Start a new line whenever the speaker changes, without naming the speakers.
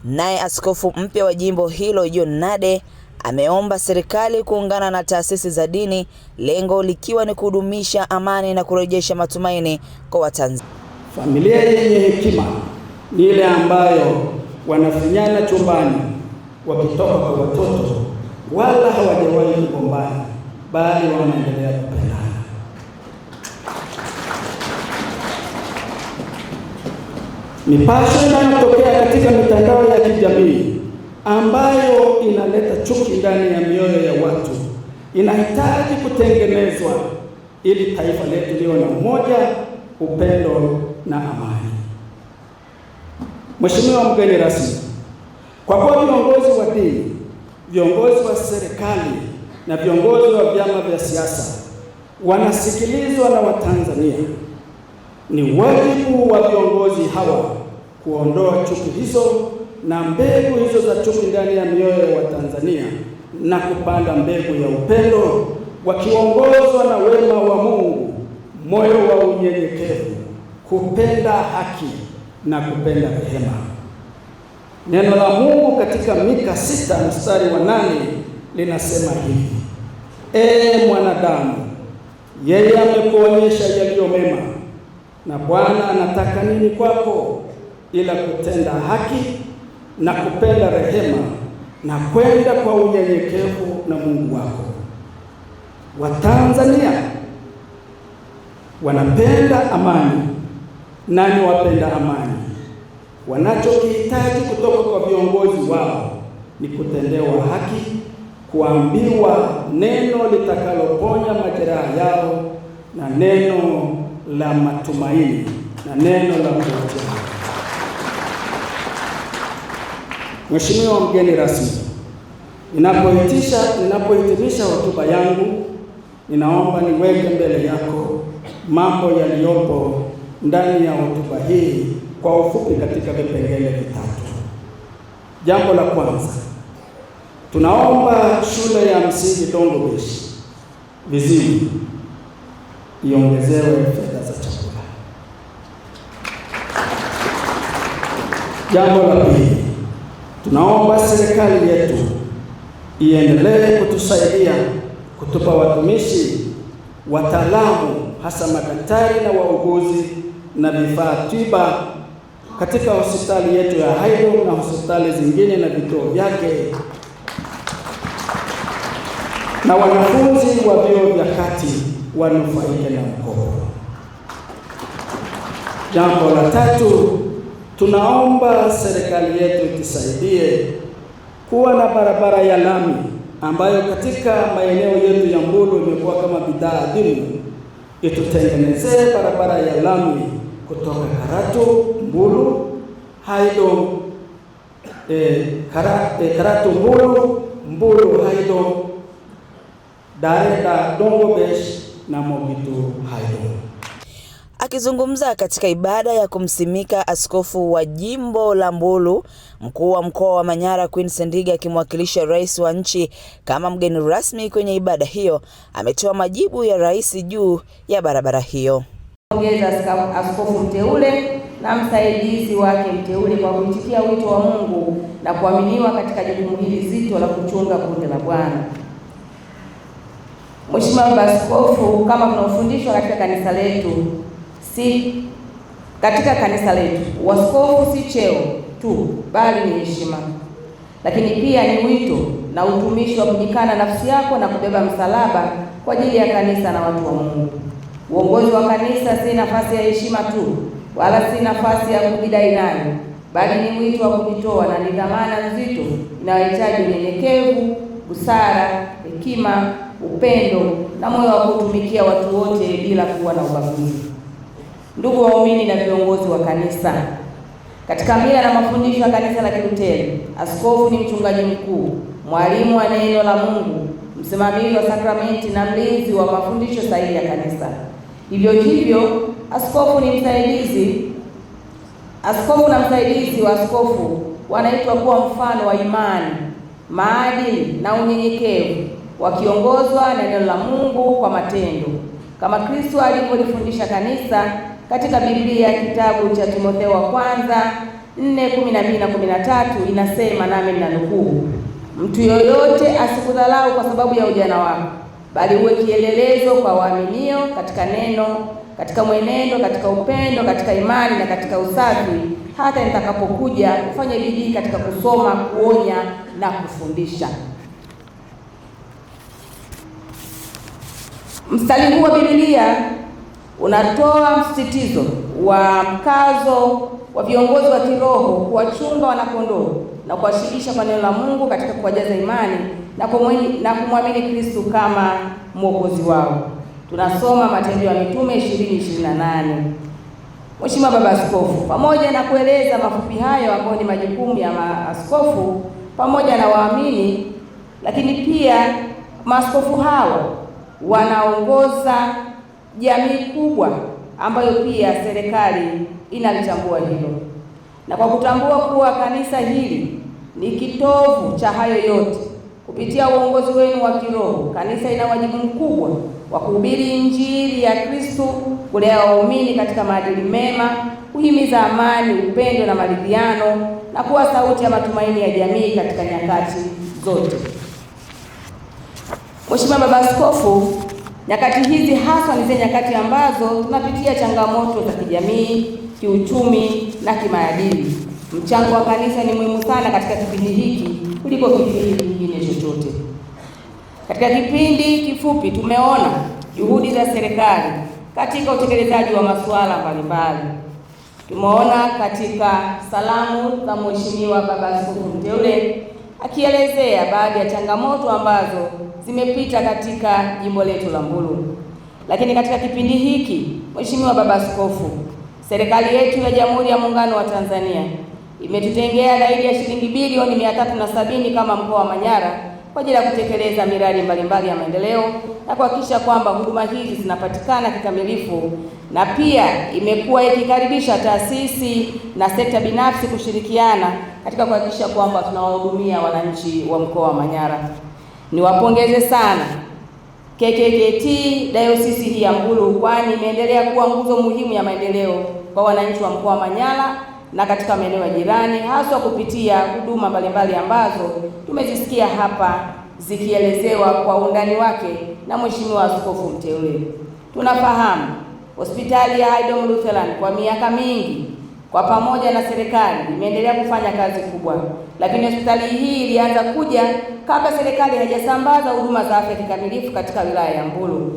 Naye askofu mpya wa jimbo hilo John Nade ameomba serikali kuungana na taasisi za dini, lengo likiwa ni kudumisha amani na kurejesha matumaini kwa Watanzania.
Familia yenye hekima ni ile ambayo wanafinyana chumbani wakitoka kwa watoto, wala hawajawahi kugombana, bali wanaendelea kupendana. Mipasho inayotokea katika mitandao ya kijamii ambayo inaleta chuki ndani ya mioyo ya watu inahitaji kutengenezwa ili taifa letu liwe na umoja, upendo na amani. Mheshimiwa mgeni rasmi, kwa kuwa viongozi wa dini, viongozi wa serikali na viongozi wa vyama vya siasa wanasikilizwa na Watanzania, ni wajibu wa viongozi hawa kuondoa chuki hizo na mbegu hizo za chuki ndani ya mioyo ya Watanzania na kupanda mbegu ya upendo, wakiongozwa na wema wa Mungu, moyo wa unyenyekevu, kupenda haki na kupenda rehema. Neno la Mungu katika Mika 6:8 linasema hivi: Ee mwanadamu, yeye amekuonyesha yaliyo mema, na Bwana anataka nini kwako ila kutenda haki na kupenda rehema na kwenda kwa unyenyekevu na Mungu wako. Watanzania wanapenda amani na ni wapenda amani. Wanachokihitaji kutoka kwa viongozi wao ni kutendewa haki, kuambiwa neno litakaloponya majeraha yao na neno la matumaini na neno la kuotea. Mheshimiwa mgeni rasmi, ninapohitimisha hotuba yangu, ninaomba niweke mbele yako mambo yaliyopo ndani ya hotuba hii kwa ufupi katika vipengele vitatu. Jambo la kwanza, tunaomba shule ya msingi Dongobeshi Viziwi iongezewe fedha za chakula. Jambo la pili, tunaomba serikali yetu iendelee kutusaidia kutupa watumishi, wataalamu, hasa madaktari na wauguzi na vifaa tiba katika hospitali yetu ya Haydom na hospitali zingine na vituo vyake, na wanafunzi wa vyuo vya kati wanufaike na mkopo. Jambo la tatu, tunaomba serikali yetu itusaidie kuwa na barabara ya lami ambayo katika maeneo yetu ya Mbulu imekuwa kama bidhaa adimu. Itutengenezee barabara ya lami kutoka Karatu, Mbulu, Haydom, Karatu, Mbulu, Mbulu, Haydom, Dareda, Dongobeshi na Mogitu, Haydom.
Akizungumza katika ibada ya kumsimika askofu wa jimbo la Mbulu, mkuu wa mkoa wa Manyara Queen Sendiga akimwakilisha rais wa nchi kama mgeni rasmi kwenye ibada hiyo, ametoa majibu ya rais juu ya barabara hiyo.
Ongeza askofu mteule na msaidizi wake mteule kwa kuitikia wito wa Mungu na kuaminiwa katika jukumu hili zito la kuchunga kundi la Bwana. Mheshimiwa Askofu, kama tunafundishwa katika kanisa letu, uaskofu si cheo tu bali ni heshima, lakini pia ni wito na utumishi wa kujikana nafsi yako na kubeba msalaba kwa ajili ya kanisa na watu wa Mungu. Uongozi wa kanisa si nafasi ya heshima tu, wala si nafasi ya kujidai nayo, bali ni wito wa kujitoa na ni dhamana nzito inayohitaji unyenyekevu, busara, hekima, upendo na moyo wa kutumikia watu wote bila kuwa na ubaguzi. Ndugu waumini na viongozi wa kanisa, katika mila na mafundisho ya kanisa la Kilutheri, askofu ni mchungaji mkuu, mwalimu wa neno la Mungu, msimamizi wa sakramenti na mlinzi wa mafundisho sahihi ya kanisa. Hivyo hivyo, askofu na msaidizi wa askofu wanaitwa kuwa mfano wa imani, maadili na unyenyekevu, wakiongozwa na neno la Mungu kwa matendo, kama Kristo alivyolifundisha kanisa katika Biblia, kitabu cha Timotheo wa kwanza 4:12 na 13 inasema, nami ninanukuu: mtu yoyote asikudharau kwa sababu ya ujana wako, bali uwe kielelezo kwa waaminio katika neno, katika mwenendo, katika upendo, katika imani na katika usafi, hata nitakapokuja. Ufanye bidii katika kusoma, kuonya na kufundisha. Mstari huu wa Biblia unatoa msisitizo wa mkazo wa viongozi wa kiroho kuwachunga wanakondoo na kuwashirikisha kwa neno la Mungu katika kuwajaza imani na kumwamini Kristo kama mwokozi wao. Tunasoma Matendo ya Mitume 20:28. Mheshimiwa Baba Askofu, pamoja na kueleza mafupi hayo ambayo ni majukumu ya maaskofu pamoja na waamini, lakini pia maaskofu hao wanaongoza jamii kubwa ambayo pia serikali inalitambua hilo, na kwa kutambua kuwa kanisa hili ni kitovu cha hayo yote, kupitia uongozi wenu wa kiroho, kanisa ina wajibu mkubwa wa kuhubiri Injili ya Kristo, kulea waumini katika maadili mema, kuhimiza amani, upendo na maridhiano, na kuwa sauti ya matumaini ya jamii katika nyakati zote. Mheshimiwa Baba Askofu, nyakati hizi hasa ni zile nyakati ambazo tunapitia changamoto za kijamii, kiuchumi na kimaadili. Mchango wa kanisa ni muhimu sana katika kipindi hiki kuliko kipindi kingine chochote. Katika kipindi kifupi tumeona juhudi za serikali katika utekelezaji wa masuala mbalimbali. Tumeona katika salamu za Mheshimiwa Baba Askofu mteule akielezea baadhi ya changamoto ambazo zimepita katika jimbo letu la Mbulu. Lakini katika kipindi hiki, Mheshimiwa Baba Askofu, serikali yetu ya Jamhuri ya Muungano wa Tanzania imetutengea zaidi ya shilingi bilioni 370 kama mkoa wa Manyara kwa ajili ya kutekeleza miradi mbalimbali ya maendeleo na kuhakikisha kwamba huduma hizi zinapatikana kikamilifu, na pia imekuwa ikikaribisha taasisi na sekta binafsi kushirikiana katika kuhakikisha kwamba tunawahudumia wananchi wa mkoa wa Manyara. Niwapongeze sana KKKT Dayosisi hii ya Mbulu, kwani imeendelea kuwa nguzo muhimu ya maendeleo kwa wananchi wa mkoa wa Manyara na katika maeneo ya jirani, hasa kupitia huduma mbalimbali ambazo tumezisikia hapa zikielezewa kwa undani wake na Mheshimiwa Askofu mteule. Tunafahamu hospitali ya Haydom Lutheran kwa miaka mingi kwa pamoja na serikali imeendelea kufanya kazi kubwa, lakini hospitali hii ilianza kuja kabla serikali haijasambaza huduma za afya kikamilifu katika wilaya ya Mbulu.